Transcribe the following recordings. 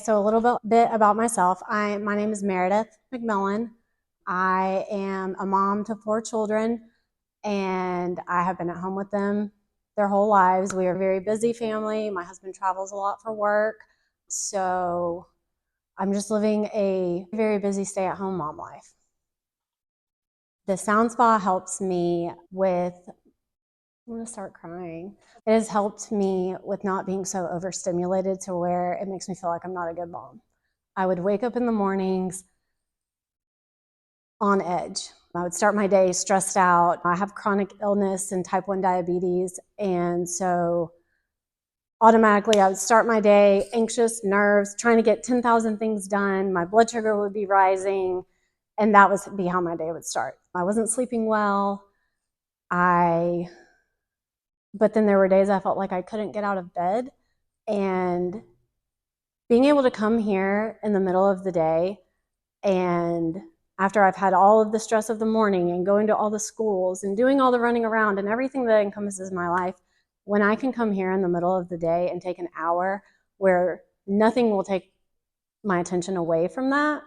So a little bit about myself. My name is Meredith McMillan. I am a mom to 4 children, and I have been at home with them their whole lives. We are a very busy family. My husband travels a lot for work, so I'm just living a very busy stay-at-home mom life. The sound spa helps me with, I'm going to start crying. It has helped me with not being so overstimulated to where it makes me feel like I'm not a good mom. I would wake up in the mornings on edge. I would start my day stressed out. I have chronic illness and type 1 diabetes, and so automatically I would start my day anxious, nerves, trying to get 10,000 things done. My blood sugar would be rising, and that would be how my day would start. I wasn't sleeping well. But then there were days I felt like I couldn't get out of bed, and being able to come here in the middle of the day, and after I've had all of the stress of the morning and going to all the schools and doing all the running around and everything that encompasses my life, when I can come here in the middle of the day and take an hour where nothing will take my attention away from that,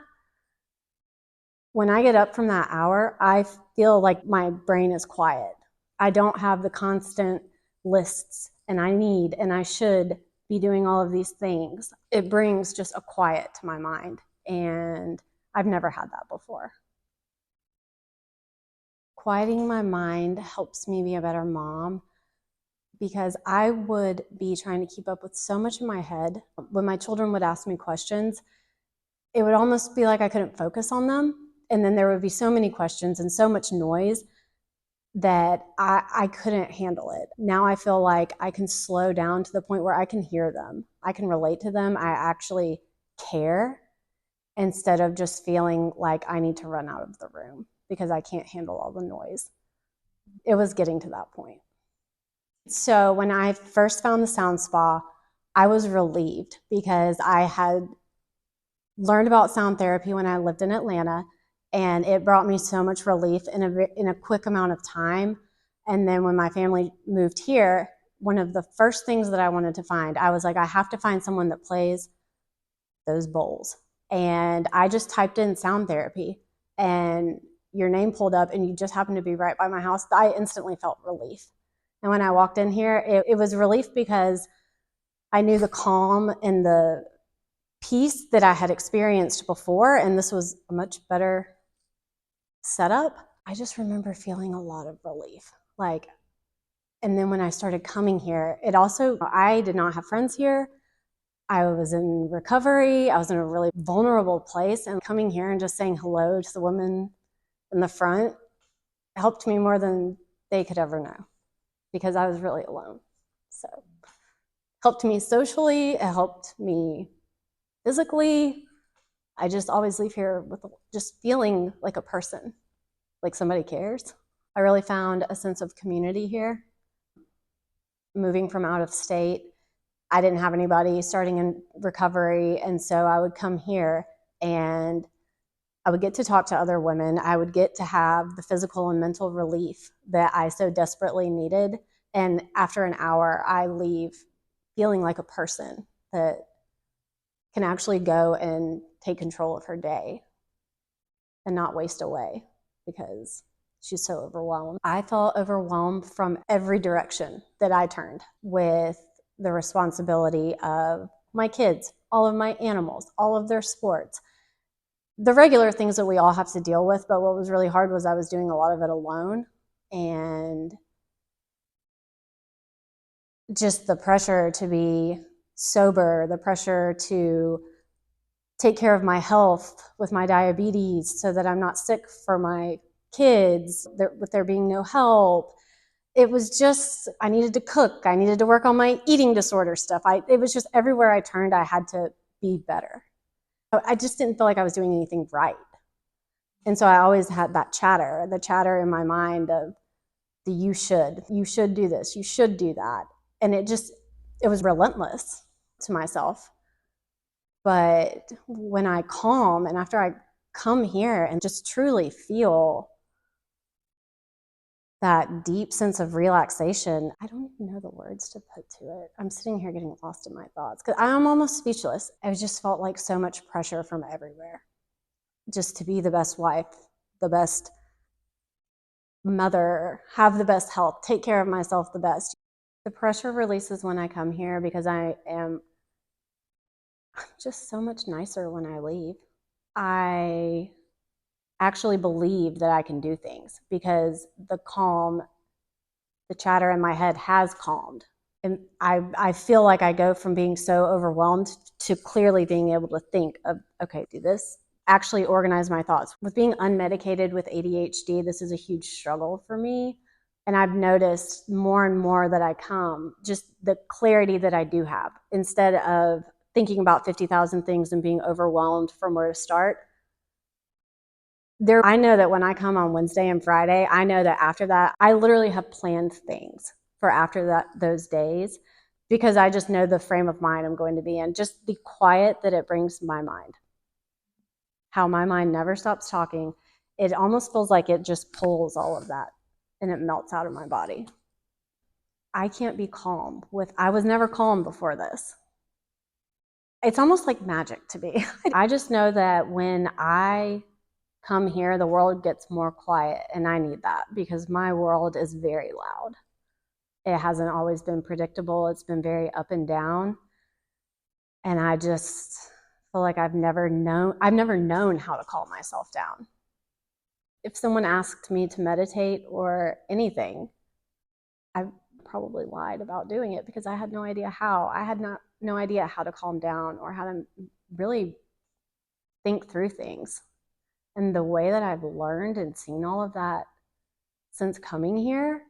when I get up from that hour, I feel like my brain is quiet. I don't have the constant lists and I need and I should be doing all of these things. It brings just a quiet to my mind, and I've never had that before. Quieting my mind helps me be a better mom because I would be trying to keep up with so much in my head. When my children would ask me questions, it would almost be like I couldn't focus on them. And then there would be so many questions and so much noise that I couldn't handle it. Now I feel like I can slow down to the point where I can hear them. I can relate to them. I actually care instead of just feeling like I need to run out of the room because I can't handle all the noise. It was getting to that point. So when I first found the sound spa, I was relieved because I had learned about sound therapy when I lived in Atlanta, and it brought me so much relief in a quick amount of time. And then when my family moved here, one of the first things that I wanted to find, I was like, I have to find someone that plays those bowls. And I just typed in sound therapy, and your name pulled up, and you just happened to be right by my house. I instantly felt relief. And when I walked in here, it was relief because I knew the calm and the peace that I had experienced before, and this was a much better setup. I just remember feeling a lot of relief. And then when I started coming here, I did not have friends here. I was in recovery. I was in a really vulnerable place, and coming here and just saying hello to the women in the front helped me more than they could ever know because I was really alone. So it helped me socially. It helped me physically. I just always leave here with just feeling like a person, like somebody cares. I really found a sense of community here. Moving from out of state, I didn't have anybody starting in recovery, and so I would come here and I would get to talk to other women. I would get to have the physical and mental relief that I so desperately needed. And after an hour, I leave feeling like a person that can actually go and take control of her day and not waste away because she's so overwhelmed. I felt overwhelmed from every direction that I turned with the responsibility of my kids, all of my animals, all of their sports, the regular things that we all have to deal with. But what was really hard was I was doing a lot of it alone, and just the pressure to be sober, the pressure to take care of my health with my diabetes so that I'm not sick for my kids with there being no help. It was just, I needed to cook. I needed to work on my eating disorder stuff. It was just everywhere I turned, I had to be better. I just didn't feel like I was doing anything right. And so I always had the chatter in my mind of you should do this, you should do that. And it was relentless to myself. But when I calm and after I come here and just truly feel that deep sense of relaxation. I don't even know the words to put to it. I'm sitting here getting lost in my thoughts because I'm almost speechless. I just felt like so much pressure from everywhere just to be the best wife, the best mother, have the best health, take care of myself the best. The pressure releases when I come here because I'm just so much nicer when I leave. I actually believe that I can do things because the chatter in my head has calmed. And I feel like I go from being so overwhelmed to clearly being able to think of, okay, do this, actually organize my thoughts. With being unmedicated with ADHD, this is a huge struggle for me. And I've noticed more and more that I come, just the clarity that I do have. Instead of thinking about 50,000 things and being overwhelmed from where to start, I know that when I come on Wednesday and Friday, I know that after that, I literally have planned things for after those days because I just know the frame of mind I'm going to be in, just the quiet that it brings my mind. How my mind never stops talking. It almost feels like it just pulls all of that and it melts out of my body. I can't be calm I was never calm before this. It's almost like magic to me. I just know that when I come here, the world gets more quiet, and I need that because my world is very loud. It hasn't always been predictable. It's been very up and down. And I just feel like I've never known how to calm myself down. If someone asked me to meditate or anything, I probably lied about doing it because I had no idea how. I had no idea how to calm down or how to really think through things. And the way that I've learned and seen all of that since coming here,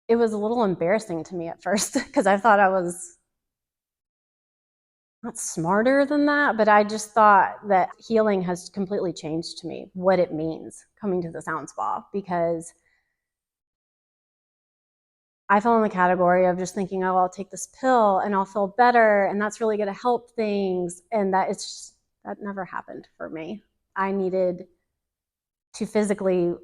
it was a little embarrassing to me at first because I thought I was not smarter than that, but I just thought that healing has completely changed to me what it means coming to the sound spa, because I fell in the category of just thinking, oh, I'll take this pill and I'll feel better and that's really going to help things. And that never happened for me. I needed physical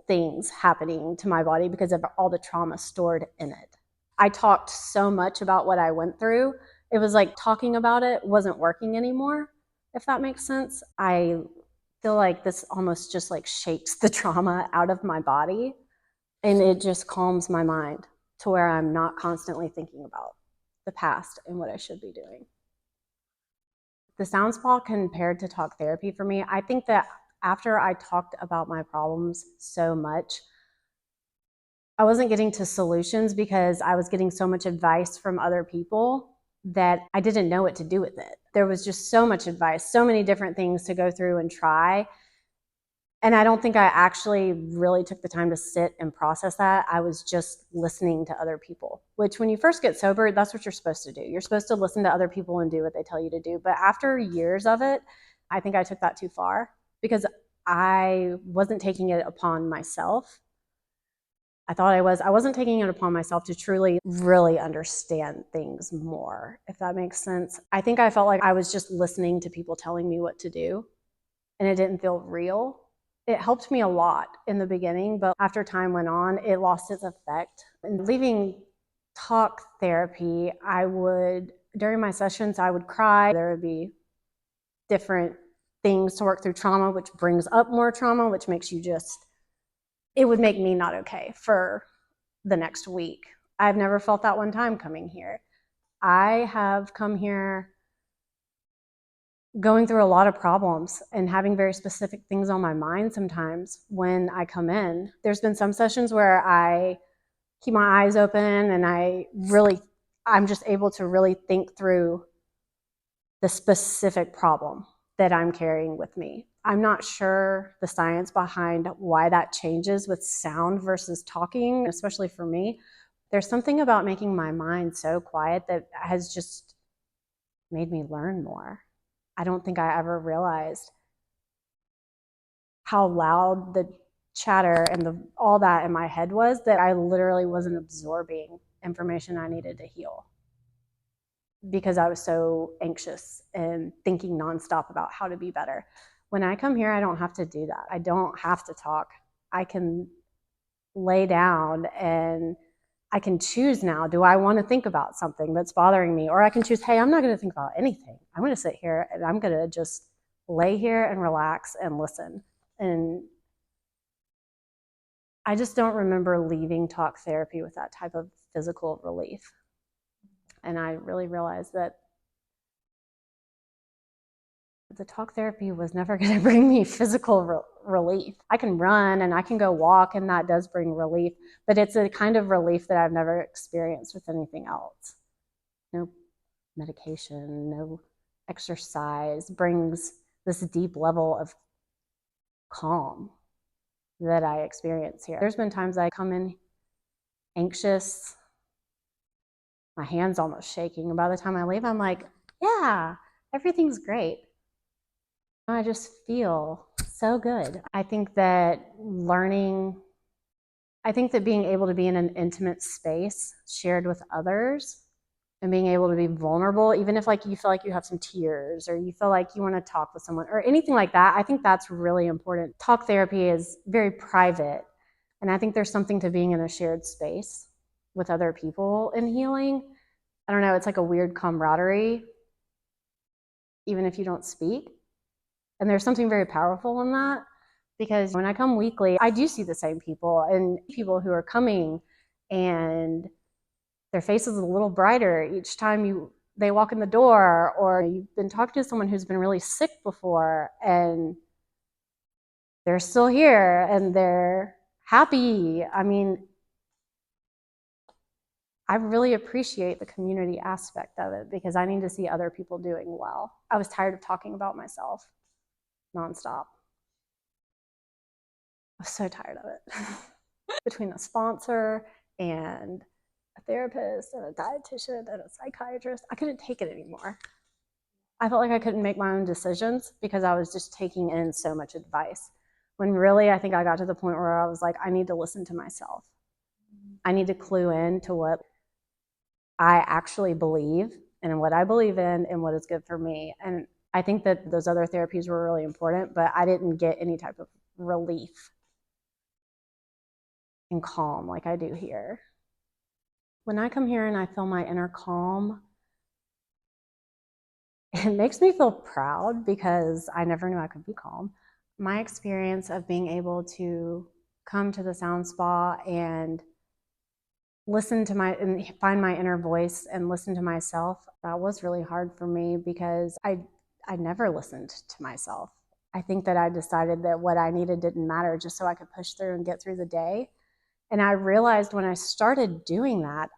things happening to my body because of all the trauma stored in it. I talked so much about what I went through. It was like talking about it wasn't working anymore, if that makes sense. I feel like this almost just like shakes the trauma out of my body and it just calms my mind to where I'm not constantly thinking about the past and what I should be doing. The sound spa compared to talk therapy for me, I think that after I talked about my problems so much, I wasn't getting to solutions because I was getting so much advice from other people that I didn't know what to do with it. There was just so much advice, so many different things to go through and try. And I don't think I actually really took the time to sit and process that. I was just listening to other people, which when you first get sober, that's what you're supposed to do. You're supposed to listen to other people and do what they tell you to do. But after years of it, I think I took that too far because I wasn't taking it upon myself. I thought I was. I wasn't taking it upon myself to truly, really understand things more, if that makes sense. I think I felt like I was just listening to people telling me what to do, and it didn't feel real. It helped me a lot in the beginning, but after time went on, it lost its effect. And leaving talk therapy, during my sessions, I would cry. There would be different things to work through trauma, which brings up more trauma, which makes you it would make me not okay for the next week. I've never felt that one time coming here. I have come here going through a lot of problems and having very specific things on my mind sometimes when I come in. There's been some sessions where I keep my eyes open and I'm just able to really think through the specific problem that I'm carrying with me. I'm not sure the science behind why that changes with sound versus talking, especially for me. There's something about making my mind so quiet that has just made me learn more. I don't think I ever realized how loud the chatter and all that in my head was that I literally wasn't absorbing information I needed to heal because I was so anxious and thinking nonstop about how to be better. When I come here, I don't have to do that. I don't have to talk. I can lay down and I can choose now. Do I want to think about something that's bothering me? Or I can choose, hey, I'm not going to think about anything. I'm going to sit here and I'm going to just lay here and relax and listen. And I just don't remember leaving talk therapy with that type of physical relief. And I really realized that the talk therapy was never going to bring me physical relief. I can run and I can go walk, and that does bring relief, but it's a kind of relief that I've never experienced with anything else. No medication, no exercise brings this deep level of calm that I experience here. There's been times I come in anxious, my hand's almost shaking, and by the time I leave, I'm like, yeah, everything's great. I just feel so good. I think that being able to be in an intimate space shared with others and being able to be vulnerable, even if like you feel like you have some tears or you feel like you want to talk with someone or anything like that, I think that's really important. Talk therapy is very private, and I think there's something to being in a shared space with other people in healing. I don't know, it's like a weird camaraderie, even if you don't speak. And there's something very powerful in that, because when I come weekly, I do see the same people and people who are coming and their face is a little brighter each time they walk in the door, or you've been talking to someone who's been really sick before and they're still here and they're happy. I mean, I really appreciate the community aspect of it because I need to see other people doing well. I was tired of talking about myself nonstop. I was so tired of it. Between a sponsor and a therapist and a dietitian and a psychiatrist, I couldn't take it anymore. I felt like I couldn't make my own decisions because I was just taking in so much advice. When really, I think I got to the point where I was like, I need to listen to myself. I need to clue in to what I actually believe and what I believe in and what is good for me. And I think that those other therapies were really important, but I didn't get any type of relief and calm like I do here. When I come here and I feel my inner calm, it makes me feel proud because I never knew I could be calm. My experience of being able to come to the sound spa and listen to and find my inner voice and listen to myself, that was really hard for me because I never listened to myself. I think that I decided that what I needed didn't matter just so I could push through and get through the day. And I realized when I started doing that,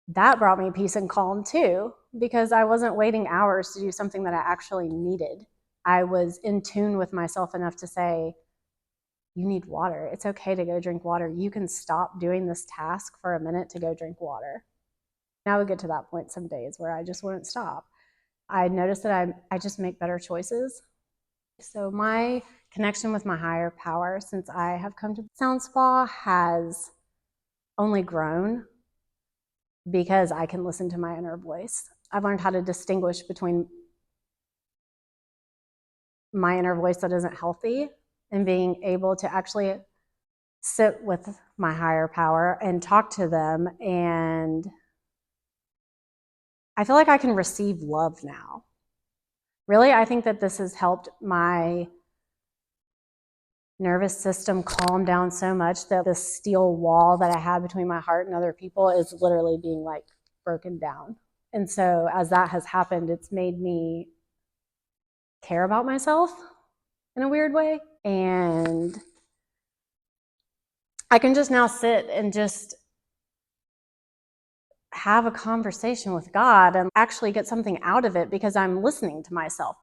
that brought me peace and calm too, because I wasn't waiting hours to do something that I actually needed. I was in tune with myself enough to say, you need water. It's okay to go drink water. You can stop doing this task for a minute to go drink water. And I would get to that point some days where I just wouldn't stop. I noticed that I just make better choices. So my connection with my higher power since I have come to the Sound Spa has only grown because I can listen to my inner voice. I've learned how to distinguish between my inner voice that isn't healthy and being able to actually sit with my higher power and talk to them. And I feel like I can receive love now. Really, I think that this has helped my nervous system calm down so much that the steel wall that I had between my heart and other people is literally being like broken down. And so as that has happened, it's made me care about myself in a weird way. And I can just now sit and just have a conversation with God and actually get something out of it because I'm listening to myself.